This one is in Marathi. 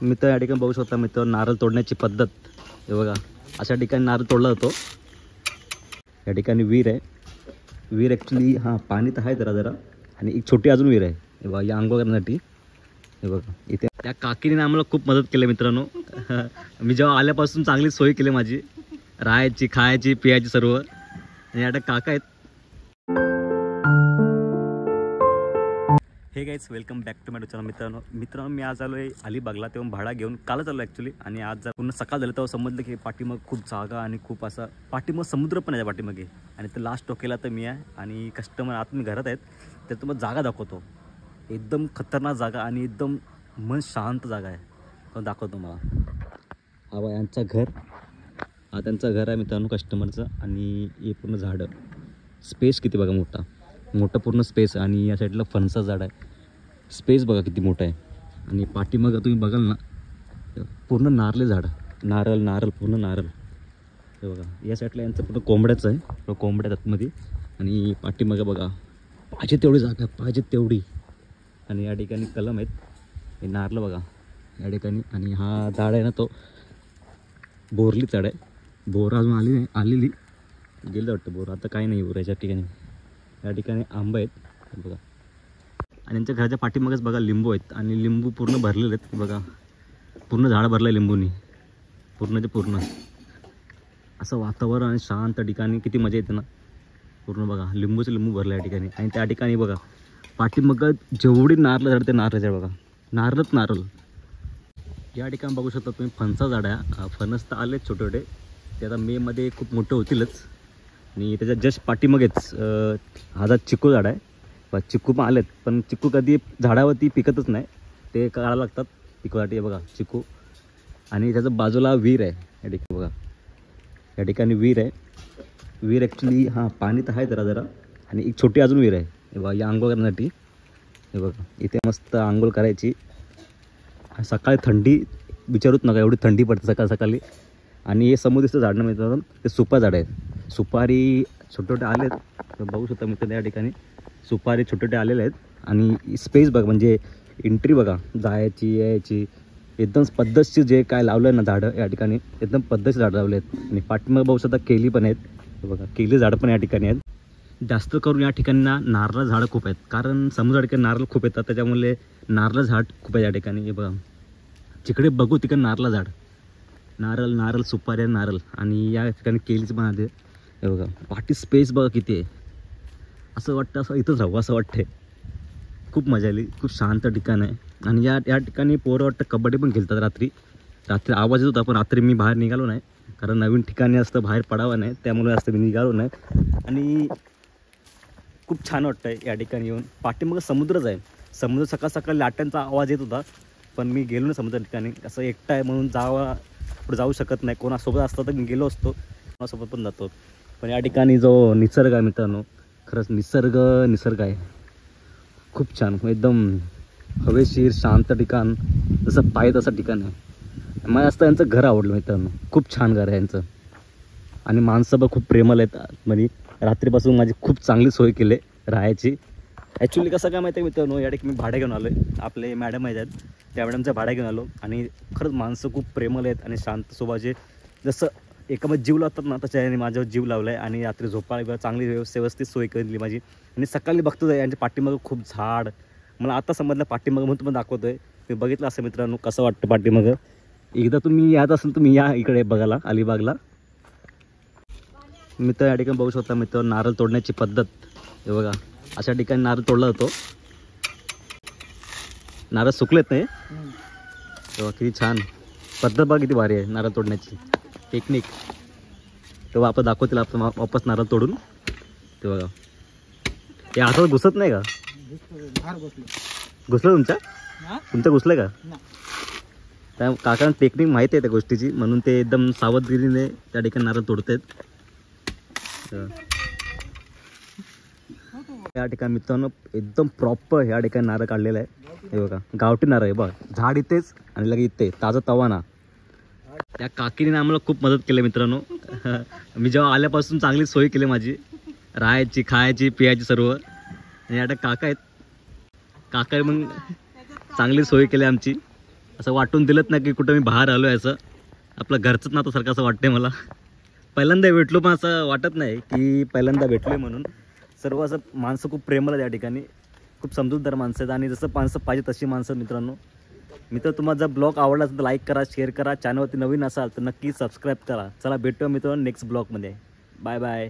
मित्र या ठिकाणी बघू शकता मित्र नारळ तोडण्याची पद्धत हे बघा अशा ठिकाणी नारळ तोडला जातो। या ठिकाणी विहीर आहे, विहीर ॲक्च्युली हां पाणी तर आहे जरा जरा आणि एक छोटी अजून विहीर आहे हे बघा या अंघोळ करण्यासाठी। हे बघा इथे त्या काकीने आम्हाला खूप मदत केली मित्रांनो मी जेव्हा आल्यापासून चांगली सोय केली माझी राहायची खायची पियाची सर्व। आणि या काका आहेत। Hey guys welcome back to my channel. मित्रांनो मी आज आलो आहे अलिबागला, तेव्हा भाडा घेऊन कालच आलो ॲक्च्युली। आणि आज जर पूर्ण सकाळ झालं तेव्हा समजलं की पाठीमाग खूप जागा आणि खूप असा पाठीमाग समुद्र पण आहे पाठीमागे। आणि तर लास्ट टोकेला तर मी आहे आणि कस्टमर आता मी घरात आहेत तर तुम्हाला जागा दाखवतो। एकदम खतरनाक जागा आणि एकदम मन शांत जागा आहे, तो दाखवतो मला। हा बा यांचं घर, हा त्यांचं घर आहे मित्रांनो कस्टमरचं। आणि हे पूर्ण झाडं, स्पेस किती बघा मोठा मोठा पूर्ण स्पेस। आणि या साईडला फणसाचं झाड आहे, स्पेस बघा किती मोठा आहे। आणि पाठीमागं तुम्ही बघाल ना पूर्ण नारळे झाडं, नारळ नारळ पूर्ण नारळ हे बघा। या साईडला यांचं पूर्ण कोंबड्याचं आहे, कोंबड्या आतमध्ये। आणि पाठीमागं बघा पाहिजे तेवढी जागा, पाहिजे तेवढी। आणि या ठिकाणी कलम आहेत, हे नारळ बघा या ठिकाणी। आणि हा झाड आहे ना तो बोरली झाड आहे, बोर अजून आली नाही, आलेली गेलं वाटतं बोर, आता काही नाही बोर याच्या ठिकाणी। या ठिकाणी आंबे आहेत बघा। आणि यांच्या घराच्या पाठीमागच बघा लिंबू आहेत आणि लिंबू पूर्ण भरलेले आहेत बघा, पूर्ण झाड भरलं आहे लिंबूनी पूर्णचे पूर्ण। असं वातावरण आणि शांत ठिकाणी किती मजा येते ना, पूर्ण बघा लिंबूचे लिंबू भरले या ठिकाणी। आणि त्या ठिकाणी बघा पाठीमागं जेवढी नारळ झाड ते नारळाचे बघा, नारळच नारळ। या ठिकाणी बघू शकता तुम्ही फणसा झाड आहे, फणस तर आलेच छोटे छोटे, ते आता मेमध्ये खूप मोठं होतीलच। आणि त्याच्या जस्ट पाठीमागेच हा चिकू झाड आहे, चिक्कू पण आलेत पण चिक्कू कधी झाडावरती पिकतच नाही, ते काढायला लागतात पिकवासाठी। हे बघा चिक्कू। आणि त्याच्या बाजूला विहीर आहे या ठिकाणी बघा, या ठिकाणी विहीर आहे, विहीर ॲक्च्युली हां पाणी तर आहे जरा जरा आणि एक छोटी अजून विहीर आहे हे बघा या आंघोळ करण्यासाठी। हे बघा इथे मस्त आंघोळ करायची। सकाळी थंडी विचारूच नका, एवढी थंडी पडते सकाळ सकाळी। आणि हे समुद्रीचं झाड ना मित्रांनो ते सुपा झाड आहेत, सुपारी छोटे छोटे आलेत बघू शकता मित्र या ठिकाणी, सुपारी छोटे छोटे आलेले आहेत। आणि स्पेस बघा म्हणजे एंट्री बघा जायची यायची एकदम पद्धतशीर, जे काय लावलं आहे ना झाडं या ठिकाणी एकदम पद्धतशीर झाडं लावले आहेत। आणि पाठीमागे बघू शकता केली पण आहेत हे बघा, केली झाडं पण या ठिकाणी आहेत। जास्त करून या ठिकाणी ना नारळ झाडं खूप आहेत, कारण समुद्रा ठिकाणी नारळ खूप येतात त्याच्यामुळे नारळ झाड खूप आहे या ठिकाणी। हे बघा जिकडे बघू तिकडे नारळ झाड, नारळ नारळ सुपारी नारळ। आणि या ठिकाणी केलीच पण आले हे बघा, पाठी स्पेस बघा किती आहे, असं वाटतं असं इथंच राहू असं वाटते। खूप मजा आली, खूप शांत ठिकाण आहे। आणि या ठिकाणी पोरं वाटतं कबड्डी पण खेळतात रात्री, रात्री आवाज येत होता पण रात्री मी बाहेर निघालो नाही, कारण नवीन ठिकाणी असतं बाहेर पडावं नाही त्यामुळे असतं मी निघालो नाही। आणि खूप छान वाटतं या ठिकाणी येऊन। पाठीमागं समुद्रच आहे, समुद्र सकाळ सकाळी लाटांचा आवाज येत होता पण मी गेलो नाही समुद्र ठिकाणी, असं एकटा आहे म्हणून पुढे जाऊ शकत नाही, कोणासोबत असतं तर मी गेलो असतो, कोणासोबत पण जातो। पण या ठिकाणी जो निसर्ग आहे मित्रांनो, खरंच निसर्ग आहे खूप छान, एकदम हवेशीर शांत ठिकाण, जसं पाहिजे तसं ठिकाण आहे। मला असतं यांचं घर आवडलं मित्रांनो, खूप छान घर आहे यांचं। आणि माणसं पण खूप प्रेमळ आहेत, म्हणजे रात्रीपासून माझी खूप चांगली सोय केली राहायची। ॲक्च्युली कसं काय माहिती आहे मित्रांनो, या ठिकाणी मी भाडं घेऊन आलो आहे, आपले मॅडम आहेत त्या मॅडमचं भाडं घेऊन आलो। आणि खरंच माणसं खूप प्रेमळ आहेत आणि शांत स्वभावाचे, जसं एकामध्ये जीव लावतात ना त्याच्याने माझ्यावर जीव लावला आहे। आणि रात्री झोपायला चांगली व्यवस्थित सोय केली माझी। आणि सकाळी बघतो यांच्या पाठीमागं खूप झाड, मला आता समजलं पाठीमागं म्हणून तुम्हाला दाखवतो आहे। मी बघितलं असं मित्रांनो कसं वाटतं पाठीमागं, एकदा तुम्ही यात असेल तुम्ही या इकडे बघायला अलिबागला। मित्र या ठिकाणी बघू शकता मित्र नारळ तोडण्याची पद्धत हे बघा, अशा ठिकाणी नारळ तोडला जातो। नारळ सुकलेत नाही तेव्हा किती छान पद्धत बघा, किती भारी आहे नारळ तोडण्याची टेक्निक। तेव्हा आपण दाखवतील आपण वापस नारळ तोडून, ते बघा हे हातात घुसत नाही का, घुसलं तुमचं घुसलं का? त्या काकांना टेक्निक माहिती आहे त्या गोष्टीची, म्हणून ते एकदम सावधगिरीने त्या ठिकाणी नारळ तोडतात। या ठिकाणी मित्रांनो एकदम प्रॉपर या ठिकाणी नारळ काढलेला आहे हे बघा, गावठी नारळ आहे बघा, झाड इथेच आणि लगे इथे ताजा तवाना। त्या काकीने आम्हाला खूप मदत केली मित्रांनो मी जेव्हा आल्यापासून चांगली सोय केली माझी राहायची खायची पियाची सर्व। आणि आता काका आहेत, काका मग चांगली सोय केली आमची। असं वाटून दिलंच ना की कुठं मी बाहेर आलो आहे, असं आपलं घरचंच नातं सारखं असं वाटतंय मला. पहिल्यांदा भेटलो पण असं वाटत नाही की पहिल्यांदा भेटलो आहे म्हणून. सर्व असं माणसं खूप प्रेमळ आहे या ठिकाणी, खूप समजूतदार माणसं आहेत आणि जसं माणसं पाहिजे तशी माणसं. मित्र तुम्हाला जर ब्लॉग आवडला असेल तर लाईक करा, शेअर करा. चॅनलवरती नवीन असाल तर नक्की सबस्क्राईब करा. चला भेटूया मित्रांनो नेक्स्ट ब्लॉगमध्ये. Bye bye.